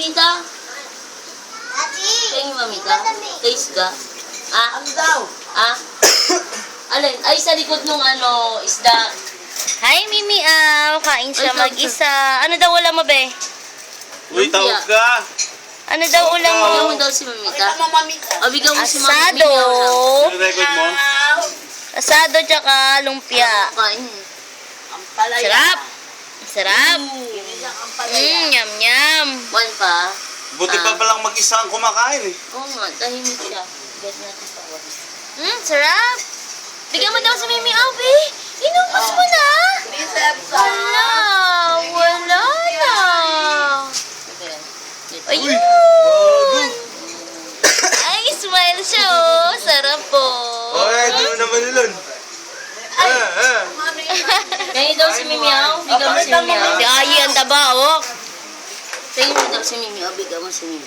mamita. Tingin mamita. Taste ka. Ah? Ano daw? Ah? Alin? Ay, sa likod nung ano, isda. Hi, Mimi Aw. Kain siya Ay, tawag mag-isa. Ano daw ulam mo, be? Uy, tawag ka. Ano daw ulam mo? Bigyan mo daw si mamita. Pakita mo, mamita. O, bigyan mo si Asado. mamita. Record mo? Asado tsaka lumpia. Kain. Ang palaya. Sarap. Sarap. Ginisang ang palaya. Yum, yum. One pa. Buti pa palang mag-isa ang kumakain eh. Oo nga, tahimik siya. Get natin pa. Sarap. Bigyan mo daw si Mimi Aw, be. Inubos mo na. Reserve sa... Wala. Wala na. Okay. Ayun. Ay, smile siya, oh. Sarap po. Oy, doon naman nilon. Ano yun? Kaya daw si Mimi Aw. Bigyan mo si Mimi Aw. Si Ayi ang taba, oh. Tingin mo daw si Mimi Aw. Bigyan mo si Mimi.